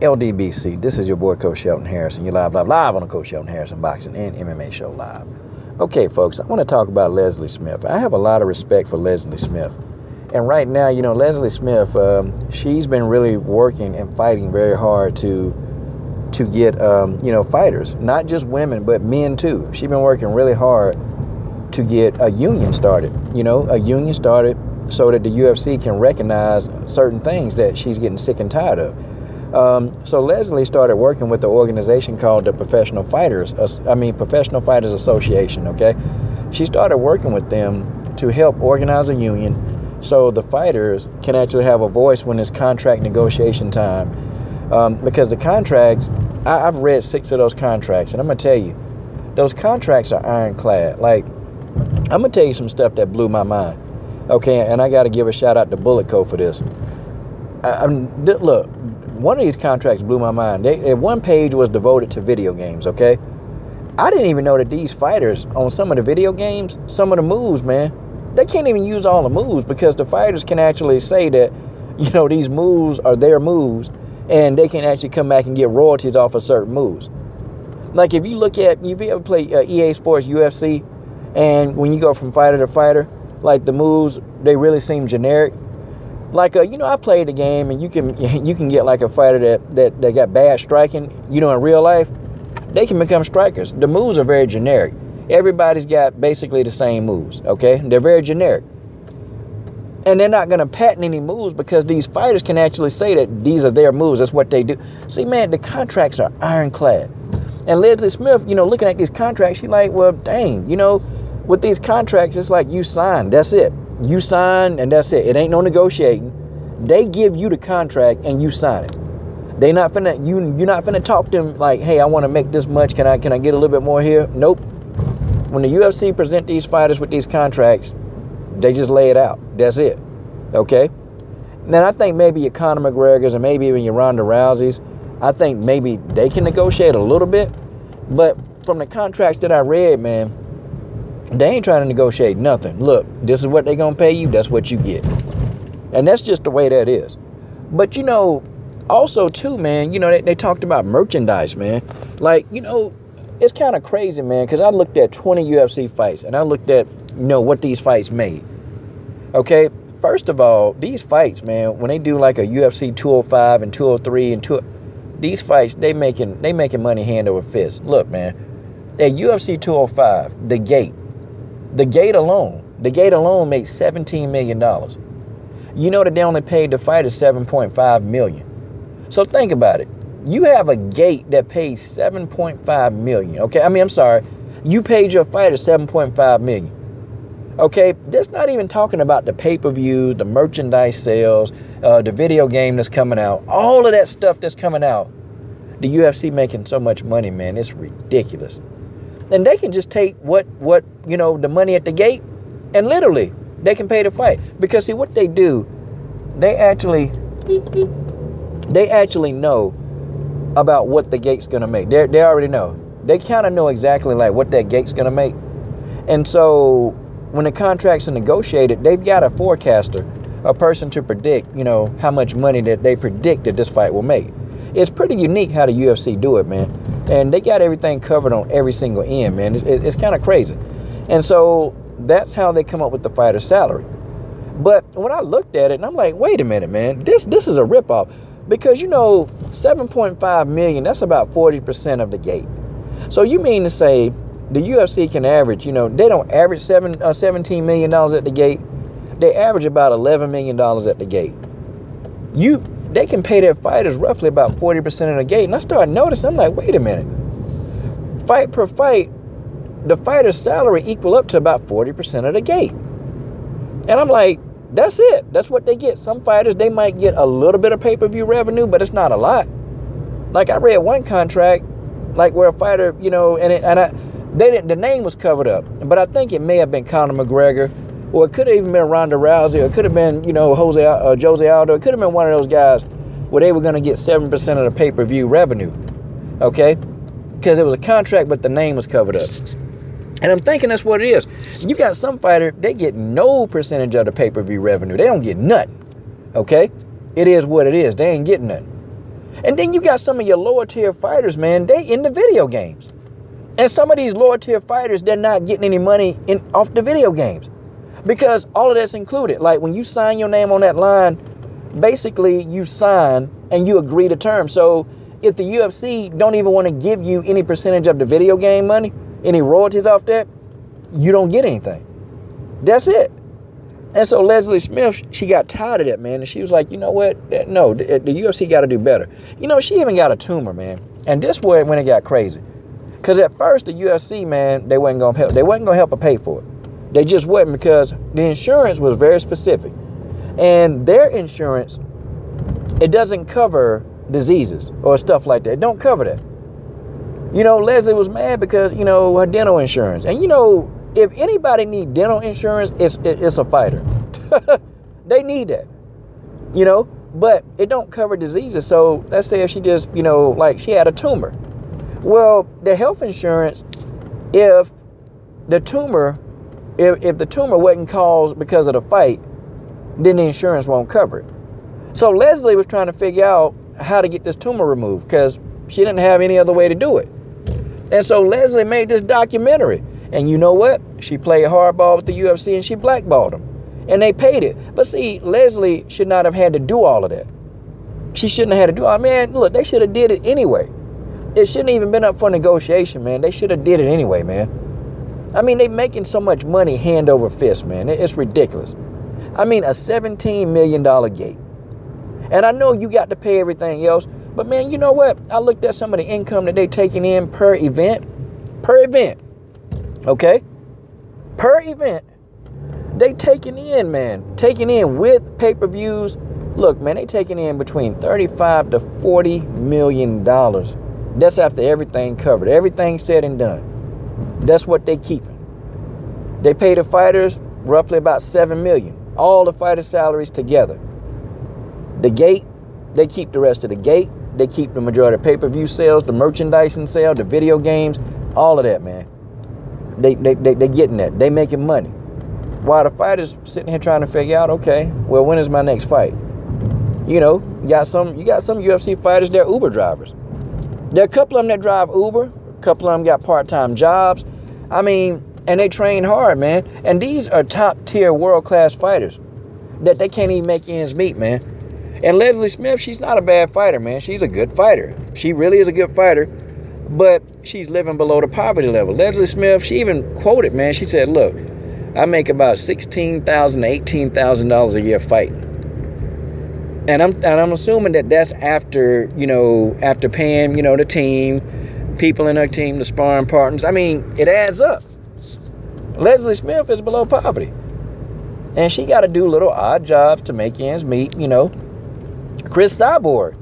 LDBC, this is your boy Coach Shelton Harrison. You're live on the Coach Shelton Harrison Boxing and MMA Show Live. Okay, folks, I want to talk about Leslie Smith. I have a lot of respect for Leslie Smith. And right now, Leslie Smith, she's been really working and fighting very hard to get, fighters, not just women, but men too. She's been working really hard to get a union started, so that the UFC can recognize certain things that she's getting sick and tired of. So Leslie started working with the organization called the Professional Fighters Association, okay? She started working with them to help organize a union so the fighters can actually have a voice when it's contract negotiation time. Because the contracts, I've read 6 of those contracts, and I'm going to tell you, those contracts are ironclad. Like, I'm going to tell you some stuff that blew my mind. Okay, and I got to give a shout out to Bullet Co for this. Look, one of these contracts blew my mind. One page was devoted to video games, okay? I didn't even know that these fighters on some of the video games, some of the moves, man, they can't even use all the moves because the fighters can actually say that, these moves are their moves and they can actually come back and get royalties off of certain moves. Like if you ever play EA Sports UFC, and when you go from fighter to fighter, like the moves, they really seem generic. Like, I played the game, and you can get like a fighter that got bad striking, in real life. They can become strikers. The moves are very generic. Everybody's got basically the same moves, okay? They're very generic. And they're not going to patent any moves because these fighters can actually say that these are their moves. That's what they do. See, man, the contracts are ironclad. And Leslie Smith, looking at these contracts, she's like, well, dang, with these contracts, it's like you sign, that's it. You sign and that's it. It ain't no negotiating. They give you the contract and you sign it. You're not finna talk to them like, hey, I want to make this much. Can I get a little bit more here? Nope. When the UFC present these fighters with these contracts, they just lay it out. That's it. Okay? Then I think maybe your Conor McGregor's or maybe even your Ronda Rousey's, I think maybe they can negotiate a little bit. But from the contracts that I read, man, they ain't trying to negotiate nothing. Look, this is what they're going to pay you. That's what you get. And that's just the way that is. But, also, too, man, they talked about merchandise, man. Like, it's kind of crazy, man, because I looked at 20 UFC fights, and I looked at, what these fights made. Okay? First of all, these fights, man, when they do like a UFC 205 and 203 and these fights, they making money hand over fist. Look, man, at UFC 205, the gate alone made $17 million. You know that they only paid the fighters $7.5 million. So think about it. You have a gate that pays $7.5 million. Okay, I'm sorry. You paid your fighter $7.5 million. Okay, that's not even talking about the pay-per-views, the merchandise sales, the video game that's coming out, all of that stuff that's coming out. The UFC making so much money, man. It's ridiculous. And they can just take what the money at the gate, and literally they can pay the fight. Because see what they do, they actually know about what the gate's gonna make. They already know. They kind of know exactly like what that gate's gonna make. And so when the contracts are negotiated, they've got a forecaster, a person to predict, how much money that they predict that this fight will make. It's pretty unique how the UFC do it, man. And they got everything covered on every single end, man. It's kind of crazy. And so that's how they come up with the fighter's salary. But when I looked at it, and I'm like, wait a minute, man. This is a ripoff. Because, 7.5 million, that's about 40% of the gate. So you mean to say the UFC can average, they don't average $17 million at the gate. They average about $11 million at the gate. They can pay their fighters roughly about 40% of the gate. And I started noticing, I'm like, wait a minute. Fight per fight, the fighter's salary equal up to about 40% of the gate. And I'm like, that's it. That's what they get. Some fighters, they might get a little bit of pay-per-view revenue, but it's not a lot. Like I read one contract, like where a fighter, the name was covered up, but I think it may have been Conor McGregor, or it could have even been Ronda Rousey, or it could have been, Jose Aldo. It could have been one of those guys where they were going to get 7% of the pay-per-view revenue, okay? Because it was a contract, but the name was covered up. And I'm thinking that's what it is. You got some fighter, they get no percentage of the pay-per-view revenue. They don't get nothing, okay? It is what it is. They ain't getting nothing. And then you got some of your lower tier fighters, man, they in the video games. And some of these lower tier fighters, they're not getting any money off the video games because all of that's included. Like when you sign your name on that line, basically you sign and you agree to terms. So if the UFC don't even want to give you any percentage of the video game money, any royalties off that, you don't get anything. That's it. And so Leslie Smith, she got tired of that, man. And she was like, you know what? No, the UFC got to do better. You know, she even got a tumor, man. And this way when it got crazy. Because at first the UFC, man, they wasn't going to help. They wasn't going to help her pay for it. They just wasn't, because the insurance was very specific. And their insurance, it doesn't cover diseases or stuff like that. It don't cover that. You know, Leslie was mad because, you know, her dental insurance. And, you know, if anybody need dental insurance, it's a fighter. They need that, you know, but it don't cover diseases. So let's say if she just, you know, like she had a tumor. Well, the health insurance, if the tumor wasn't caused because of the fight, then the insurance won't cover it. So Leslie was trying to figure out how to get this tumor removed because she didn't have any other way to do it. And so Leslie made this documentary. And you know what? She played hardball with the UFC and she blackballed them. And they paid it. But see, Leslie should not have had to do all of that. She shouldn't have had to do all. Man, look, they should have did it anyway. It shouldn't even been up for negotiation, man. They should have did it anyway, man. I mean, they making so much money hand over fist, man. It's ridiculous. I mean, a $17 million gate. And I know you got to pay everything else. But, man, you know what? I looked at some of the income that they taking in per event. Per event. Okay? Per event. They taking in, man. Taking in with pay-per-views. Look, man, they taking in between $35 to $40 million. That's after everything covered. Everything said and done. That's what they keeping. They pay the fighters roughly about $7 million. All the fighters' salaries together. The gate, they keep the rest of the gate. They keep the majority of pay-per-view sales, the merchandising sale, the video games, all of that, man. They getting that. They making money. While the fighters sitting here trying to figure out, okay, well, when is my next fight? You know, you got some UFC fighters, they're Uber drivers. There are a couple of them that drive Uber. A couple of them got part-time jobs. I mean, and they train hard, man. And these are top-tier world-class fighters that they can't even make ends meet, man. And Leslie Smith, she's not a bad fighter, man. She's a good fighter. She really is a good fighter. But she's living below the poverty level. Leslie Smith, she even quoted, man. She said, look, I make about $16,000 to $18,000 a year fighting. And I'm assuming that that's after, you know, after paying, you know, the team, people in her team, the sparring partners. I mean, it adds up. Leslie Smith is below poverty. And she got to do little odd jobs to make ends meet, you know. Chris Cyborg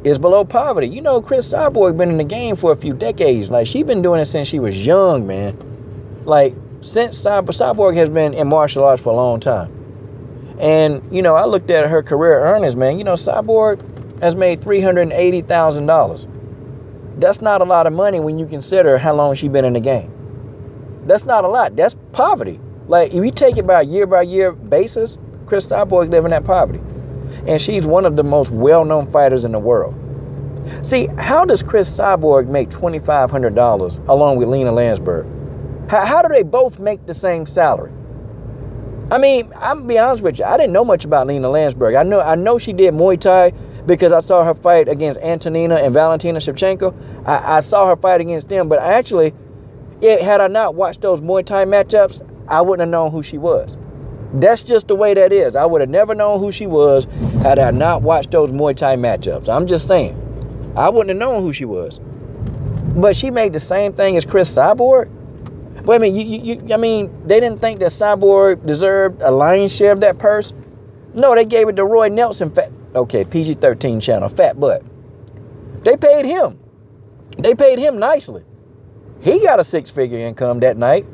is below poverty. You know, Chris Cyborg been in the game for a few decades. Like, she been doing it since she was young, man. Like, since Cyborg has been in martial arts for a long time. And, you know, I looked at her career earnings, man. You know, Cyborg has made $380,000. That's not a lot of money when you consider how long she's been in the game. That's not a lot. That's poverty. Like, if you take it by year basis, Chris Cyborg living that poverty. And she's one of the most well-known fighters in the world. See, how does Chris Cyborg make $2,500 along with Lena Landsberg? How do they both make the same salary? I mean, I'm gonna be honest with you. I didn't know much about Lena Landsberg. I know she did Muay Thai because I saw her fight against Antonina and Valentina Shevchenko. I saw her fight against them, but actually, had I not watched those Muay Thai matchups, I wouldn't have known who she was. That's just the way that is. I would have never known who she was had I not watched those Muay Thai matchups. I'm just saying. I wouldn't have known who she was. But she made the same thing as Chris Cyborg. But I mean, I mean, they didn't think that Cyborg deserved a lion's share of that purse. No, they gave it to Roy Nelson. PG-13 channel, Fat Butt. They paid him. They paid him nicely. He got a six-figure income that night.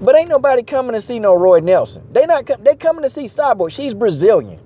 But ain't nobody coming to see no Roy Nelson. They coming to see Cyborg. She's Brazilian.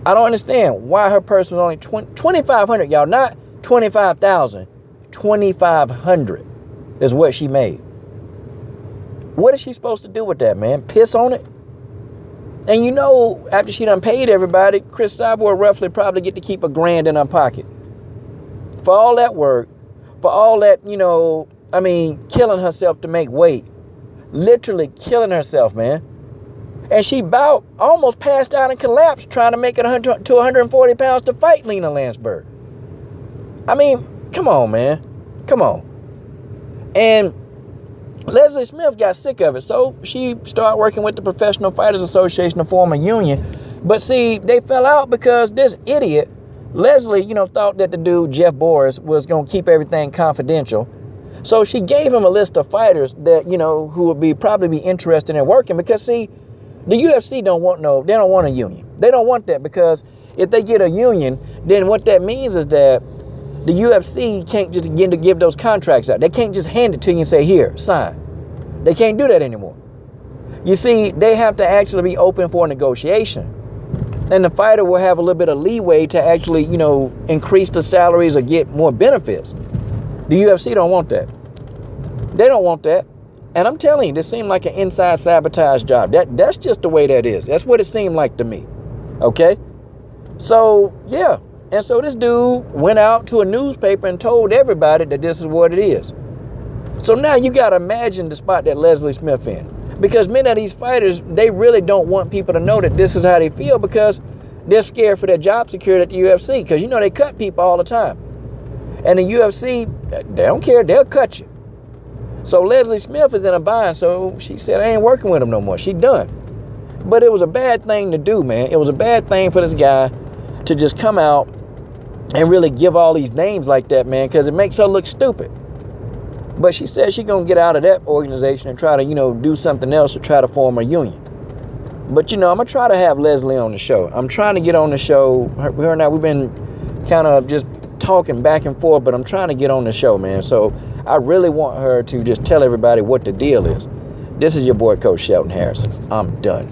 I don't understand why her purse was only $2,500, y'all. Not $25,000. $2,500 is what she made. What is she supposed to do with that, man? Piss on it? And you know, after she done paid everybody, Chris Cyborg roughly probably get to keep $1,000 in her pocket. For all that work, for all that, you know, I mean, killing herself to make weight. Literally killing herself, man. And she about almost passed out and collapsed trying to make it 100 to 140 pounds to fight Lena Landsberg. I mean, come on, man. Come on. And Leslie Smith got sick of it, so she started working with the Professional Fighters Association to form a union. But see, they fell out because this idiot, Leslie, you know, thought that the dude, Jeff Boris, was going to keep everything confidential. So she gave him a list of fighters that, you know, who would probably be interested in working because, see, the UFC don't want a union. They don't want that because if they get a union, then what that means is that the UFC can't just begin to give those contracts out. They can't just hand it to you and say, here, sign. They can't do that anymore. You see, they have to actually be open for negotiation. And the fighter will have a little bit of leeway to actually, you know, increase the salaries or get more benefits. The UFC don't want that. They don't want that. And I'm telling you, this seemed like an inside sabotage job. That's just the way that is. That's what it seemed like to me. Okay? So, yeah. And so this dude went out to a newspaper and told everybody that this is what it is. So now you got to imagine the spot that Leslie Smith in. Because many of these fighters, they really don't want people to know that this is how they feel because they're scared for their job security at the UFC. Because, you know, they cut people all the time. And the UFC, they don't care. They'll cut you. So Leslie Smith is in a bind, so she said, I ain't working with him no more. She done. But it was a bad thing to do, man. It was a bad thing for this guy to just come out and really give all these names like that, man, because it makes her look stupid. But she said she's going to get out of that organization and try to, you know, do something else to try to form a union. But, you know, I'm going to try to have Leslie on the show. I'm trying to get on the show. Her and I, we've been kind of just talking back and forth, but I'm trying to get on the show, man. So I really want her to just tell everybody what the deal is. This is your boy, Coach Shelton Harrison. I'm done.